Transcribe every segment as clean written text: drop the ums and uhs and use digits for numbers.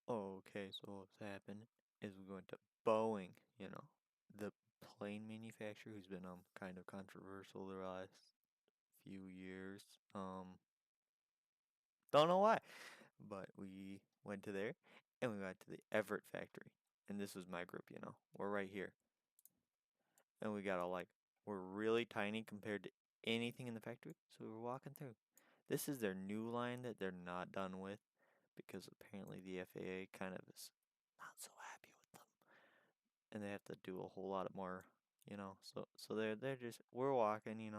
Okay, so what's happened is we went to Boeing, the plane manufacturer who's been kind of controversial the last few years. Don't know why, but we went to there and we went to the Everett factory. And this was my group, We're right here. And we got all like we're really tiny compared to anything in the factory, so we were walking through. This is their new line that they're not done with because apparently the FAA kind of is not so happy with them. And they have to do a whole lot more, So they're just we're walking,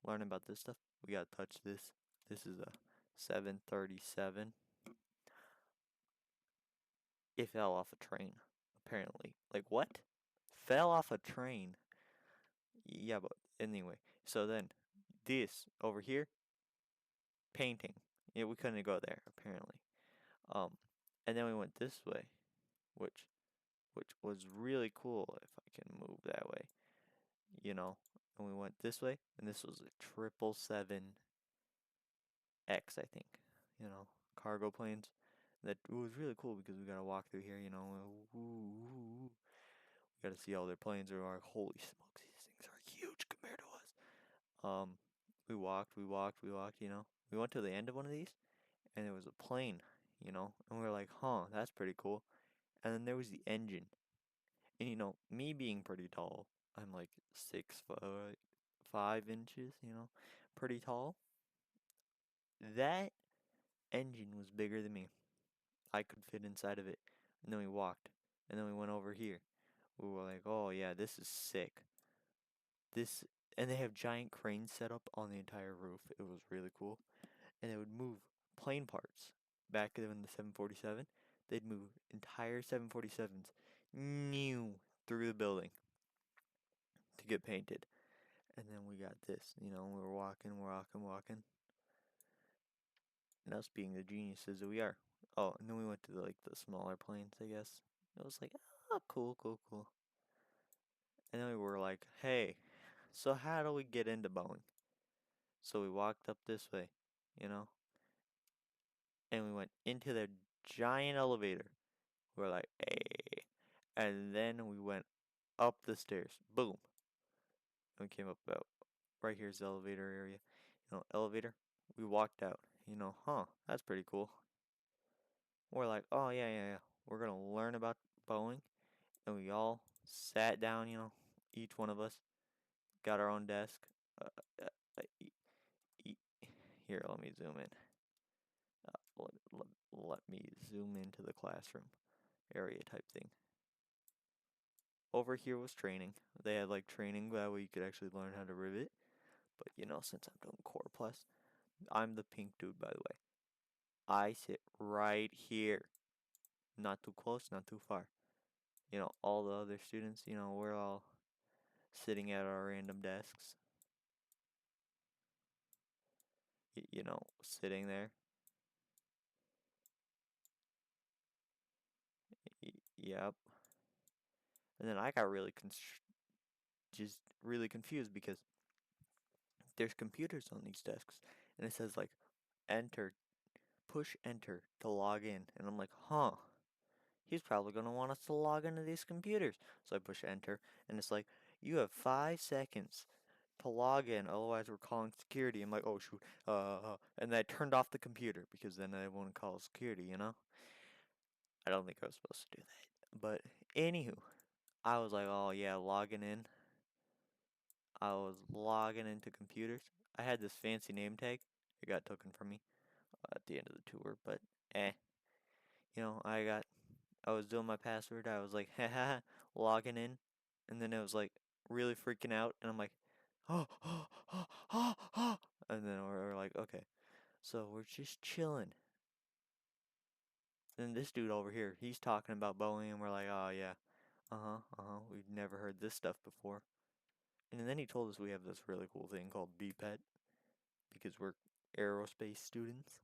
learning about this stuff. We gotta touch this. This is a 737. It fell off a train, apparently. Like what? Fell off a train. Yeah, but anyway. So then this over here, painting. Yeah, we couldn't go there, apparently. Um, and then we went this way, which which was really cool if I can move that way, you know. And we went this way, and this was a 777X, I think, cargo planes. That it was really cool because we gotta walk through here, We gotta see all their planes. Are holy smokes, these things are huge compared to us. We walked, we walked, we walked, We went to the end of one of these, and there was a plane, And we were like, huh, that's pretty cool. And then there was the engine. And me being pretty tall, I'm like 6 foot 5 inches, pretty tall. That engine was bigger than me. I could fit inside of it. And then we walked. And then we went over here. We were like, oh yeah, this is sick. This and they have giant cranes set up on the entire roof. It was really cool. And they would move plane parts. Back in the 747, they'd move entire 747s new through the building to get painted. And then we got this, we were walking, walking, walking. And us being the geniuses that we are. Oh, and then we went to the smaller planes, I guess. It was like, oh, cool, cool, cool. And then we were like, hey, so how do we get into Boeing? So we walked up this way, you know, and we went into their giant elevator. We're like, hey. And then we went up the stairs. Boom. And we came up about right here's the elevator area. Elevator. We walked out. Huh, that's pretty cool. We're like, oh, yeah, yeah, yeah. We're going to learn about Boeing. And we all sat down, each one of us got our own desk. Uh, uh, uh, e- e- Here, let me zoom in. Let me zoom into the classroom area type thing. Over here was training. They had like training that way you could actually learn how to rivet. But since I'm doing Core Plus, I'm the pink dude, by the way. I sit right here. Not too close, not too far. All the other students, we're all sitting at our random desks. Sitting there. Yep. And then I got just really confused because there's computers on these desks, and it says like enter, push enter to log in, and I'm like, huh, he's probably gonna want us to log into these computers. So I push enter, and it's like, you have 5 seconds to log in, otherwise we're calling security. I'm like, oh shoot, and I turned off the computer because then I won't call security. I don't think I was supposed to do that, but anywho, I was like, oh yeah, logging in. I was logging into computers. I had this fancy name tag. It got taken from me at the end of the tour, but eh. I was doing my password. I was like, haha, logging in. And then it was like really freaking out. And I'm like, oh, oh, oh, oh, oh. And then we're like, okay. So we're just chilling. And this dude over here, he's talking about Boeing. And we're like, oh, yeah. We've never heard this stuff before. And then he told us we have this really cool thing called BPET because we're aerospace students.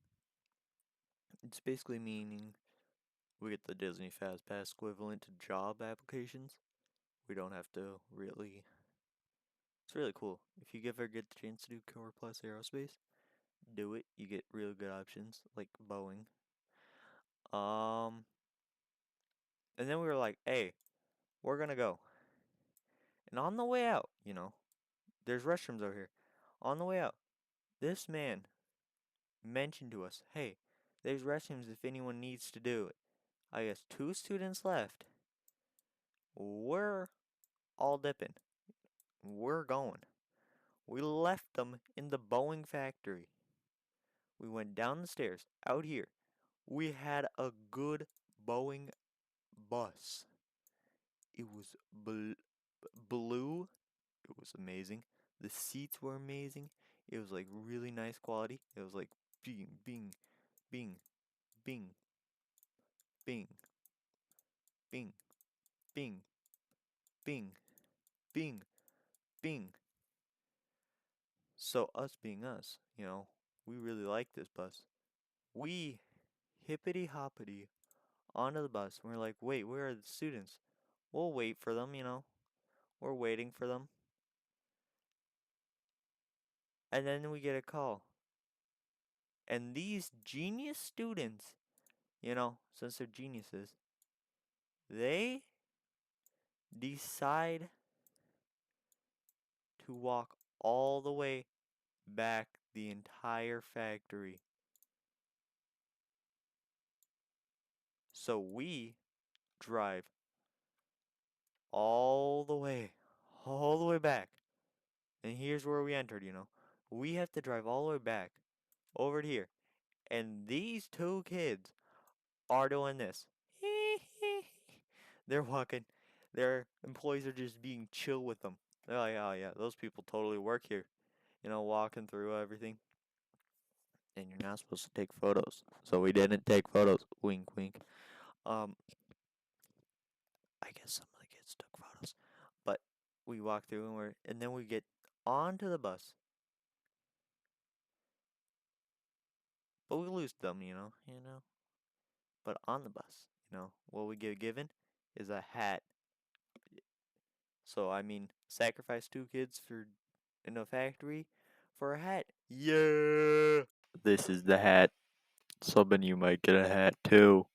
It's basically meaning we get the Disney Fast Pass equivalent to job applications. We don't have to really. It's really cool. If you ever get the chance to do Core Plus Aerospace, do it. You get really good options like Boeing. Um, And then we were like, hey, we're gonna go. And on the way out, there's restrooms over here. On the way out, this man mentioned to us, hey, there's restrooms if anyone needs to do it. I guess two students left. We're all dipping. We're going. We left them in the Boeing factory. We went down the stairs, out here. We had a good Boeing bus. It was blue. It was amazing. The seats were amazing. It was like really nice quality. It was like bing, bing, bing, bing, bing, bing, bing, bing, bing, bing. So us being us, we really liked this bus. We hippity hoppity onto the bus. And we're like, wait, where are the students? We'll wait for them. We're waiting for them. And then we get a call. And these genius students, since they're geniuses, they decide to walk all the way back the entire factory. So we drive all the way, all the way back. And here's where we entered. We have to drive all the way back over to here. And these two kids are doing this. They're walking. Their employees are just being chill with them. They're like, oh yeah, those people totally work here. Walking through everything. And you're not supposed to take photos. So we didn't take photos. Wink, wink. Um, I guess some of the kids took photos. But we walk through and then we get onto the bus. But we lose them, But on the bus, what we get given is a hat. So I mean, sacrifice two kids for in a factory for a hat. Yeah. This is the hat. Some of you might get a hat too.